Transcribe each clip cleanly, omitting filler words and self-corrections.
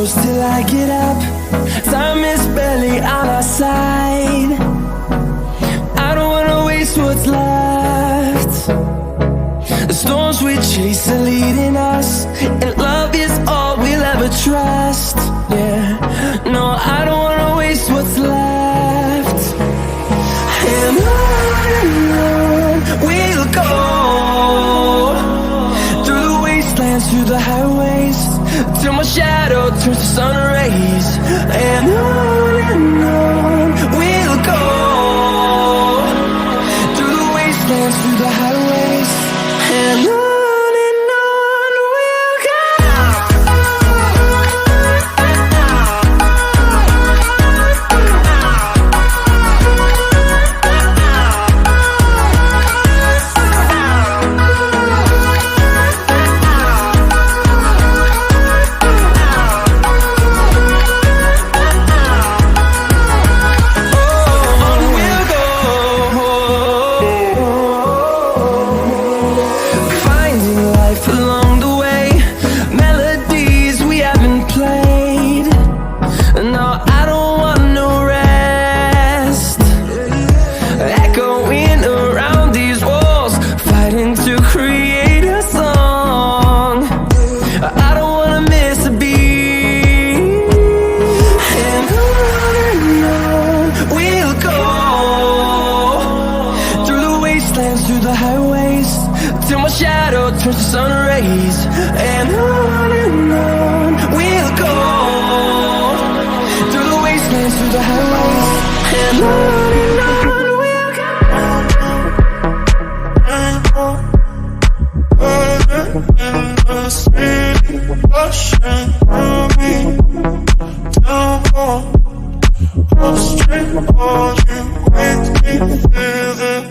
close till I get up. Time is barely on our side. I don't wanna waste what's left. The storms we chase are leading us, and love is all we'll ever trust. Yeah, no, I don't wanna waste what's left. And on we'll go, through the wastelands, through the highways, till my shadow turns to sun rays. And on we'll go, through the wastelands, through the highways, and on. Turns to sun rays, and on we'll go, through the wastelands, through the highways, and on we'll go. In the city, rushing through me, down on street, all you make me feel it.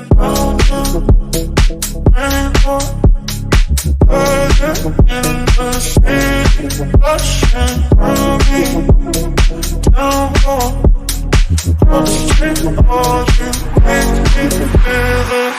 In the city, rushing through me, down on street, all you make me feel it.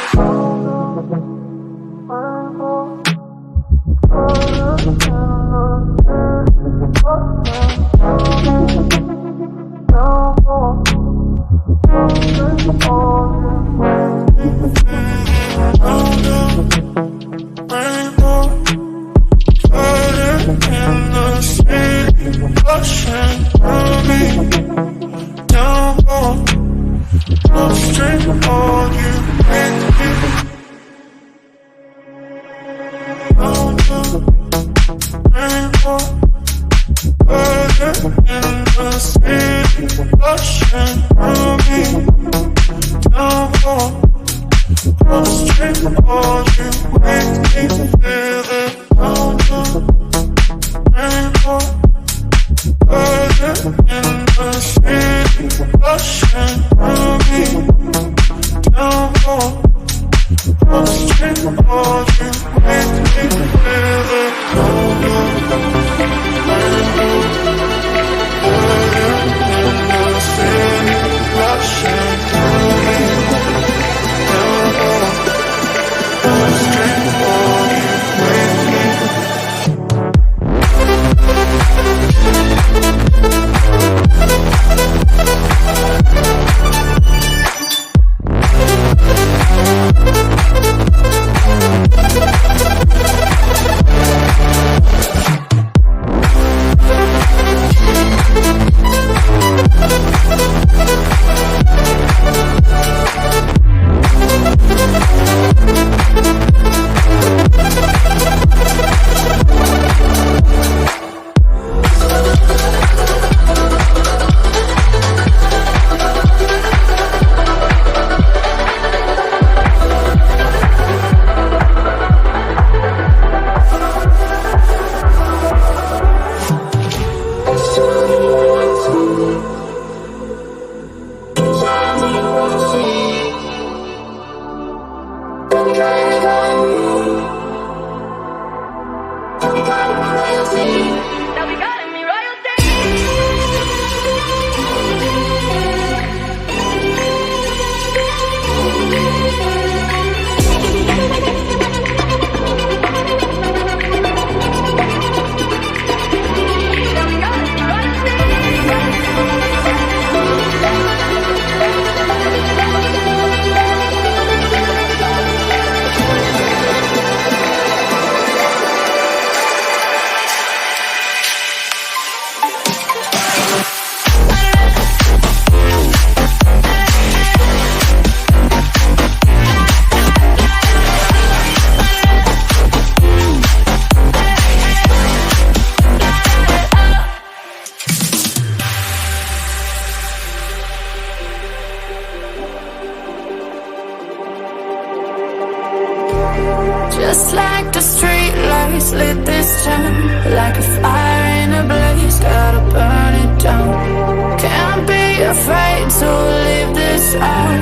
Just like the street lights lit this town, like a fire in a blaze, gotta burn it down. Can't be afraid to leave this out.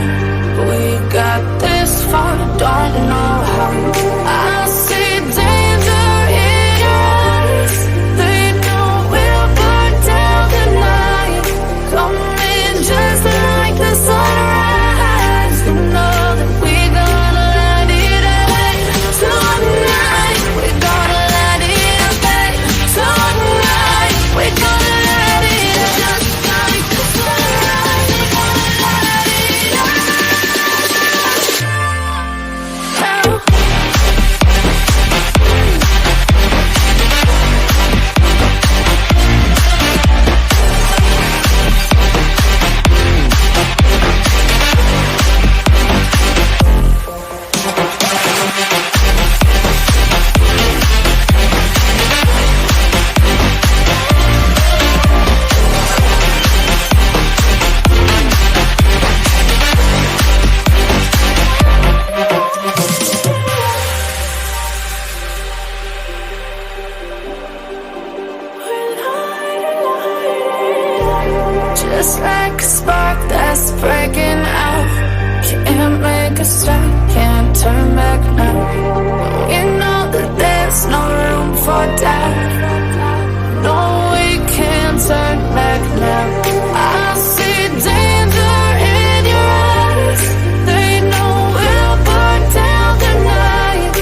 We got this far, don't know how. I see danger in your eyes. They know we'll burn down the night. Coming just like the sunrise. You know that we're gonna light it up tonight. We're gonna light it up tonight. We're gonna light it up just like the sunrise. We're gonna light it up now. Just like a spark that's breaking out. Can't make a stop, can't turn back now. You know that there's no room for doubt. No, we can't turn back now. I see danger in your eyes. They know we'll burn down the night.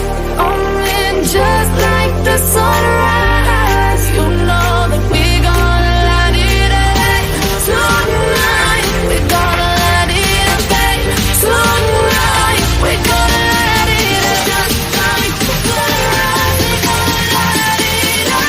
Only just like the sunrise. You know that we're gonna light it up tonight. We're gonna light it up tonight. We're gonna light it up just like the sunrise. We're gonna light it up.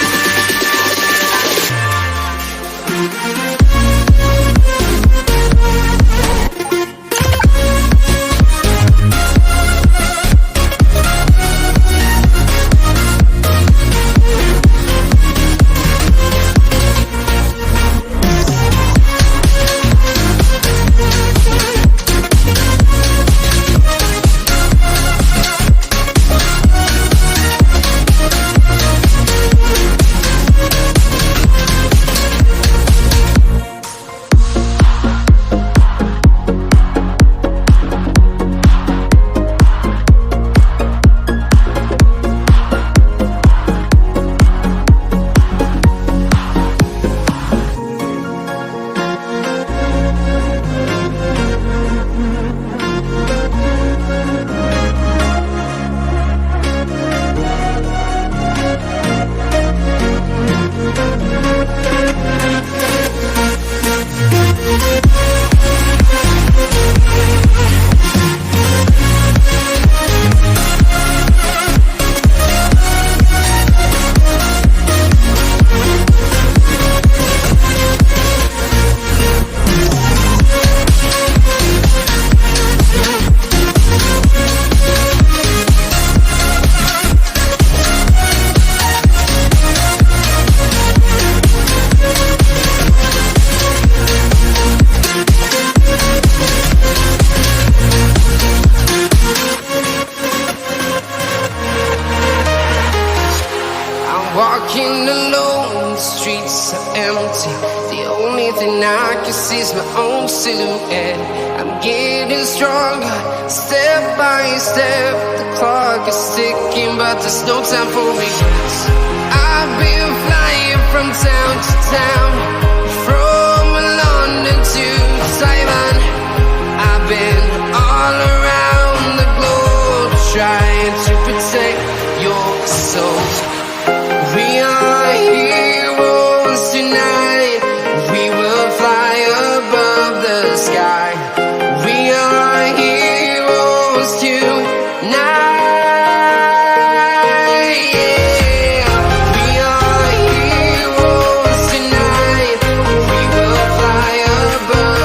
Walking alone, the streets are empty. The only thing I can see is my own silhouette. I'm getting stronger, step by step. The clock is ticking, but there's no time for regrets. I've been flying from town to town, from London to Taiwan. I've been all around the globe, trying to protect your soul. We are heroes tonight. We will fly above the sky. We are heroes tonight. Yeah. We are heroes tonight. We will fly above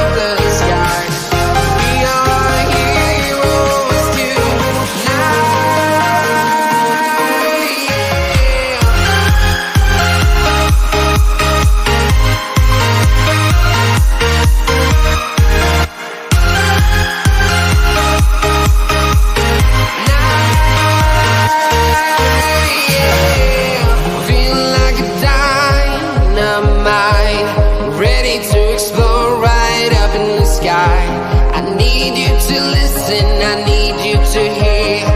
need you to listen, I need you to hear,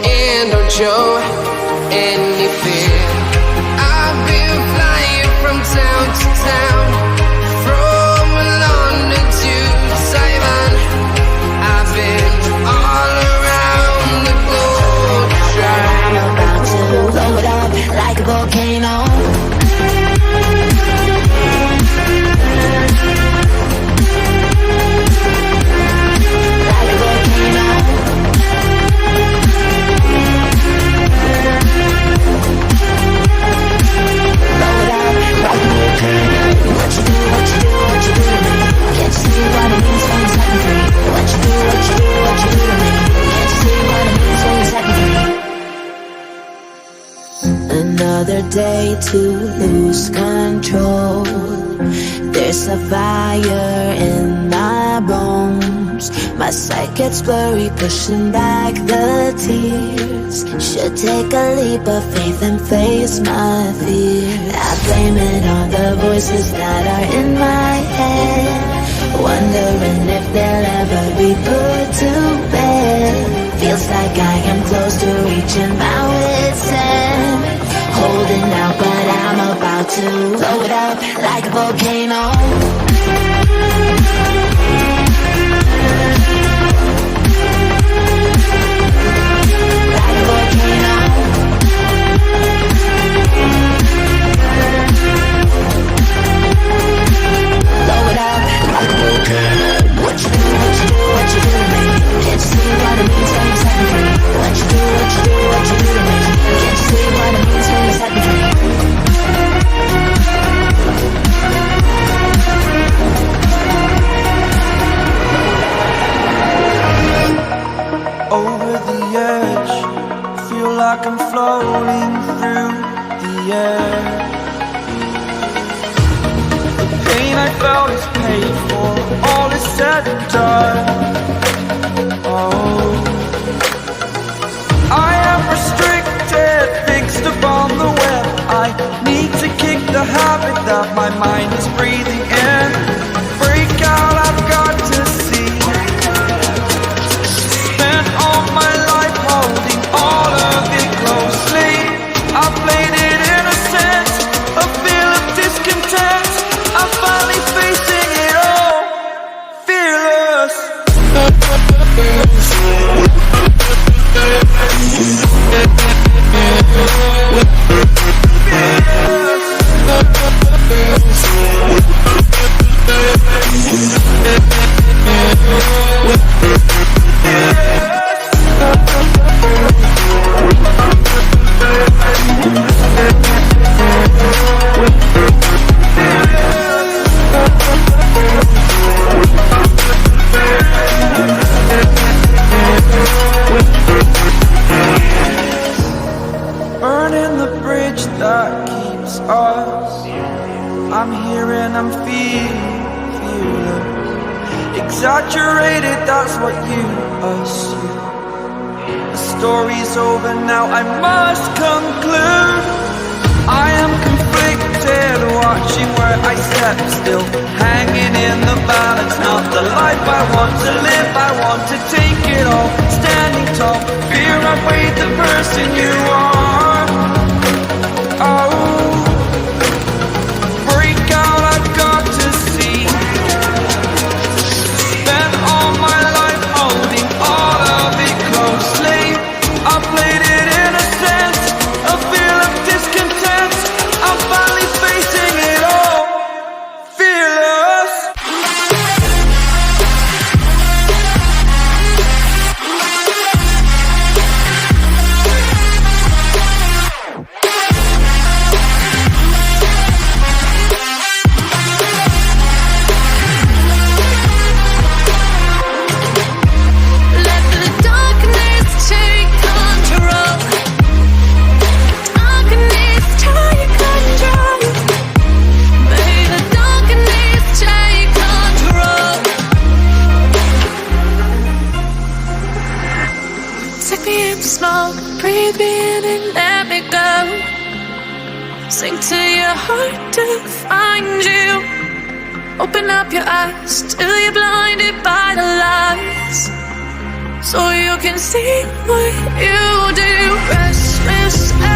and don't show any fear. I've been flying from town to town, from London to Taiwan. I've been all around the globe. I'm about to blow it up like a volcano. Like a volcano. Blow it up like a volcano. What you do, what you do, what you do to me? Can't you see what it means when you're setting free? What you do, what you do, what you do to me? Can't you see what it means when you're setting free? Another day to lose control. There's a fire in my bones. My sight gets blurry, pushing back the tears. Should take a leap of faith and face my fear. I blame it on the voices that are in my head, wondering if they'll ever be put to bed. Feels like I am close to reaching my wit's end. Holding out, but I'm about to blow it up like a volcano. Like a volcano. Blow it up like a volcano. What you do, what you do, what you do to me? Can't you see what it means when you're setting free? What you do, what you do, what you do to me? Can't you see what it means when you're setting free? Over the edge, feel like I'm floating through the air. The pain I felt is paid for, all is said and done. Oh, I am restricted, fixed upon the web. I need to kick the habit that my mind is breathing in. Break out, I've got to see. Spent all my life holding all of it closely. I played it innocent, a feel of discontent. I'm finally facing it all, fearless. Burning the bridge that keeps us. I'm here and I'm feeling exaggerated, that's what you assume. The story's over now, I must conclude. I am conflicted, watching where I step still, hanging in the balance. Not the life I want to live, I want to take it all. Standing tall, fear I've weighed the person you are. Oh, break out, I've got to see. Spent all my life holding all of it closely. I played it innocent, a feel of discontent. I'm finally facing it all, fearless. Breathe me in and let me go. Sing to your heart to find you. Open up your eyes till you're blinded by the lies. so you can see what you do. Restless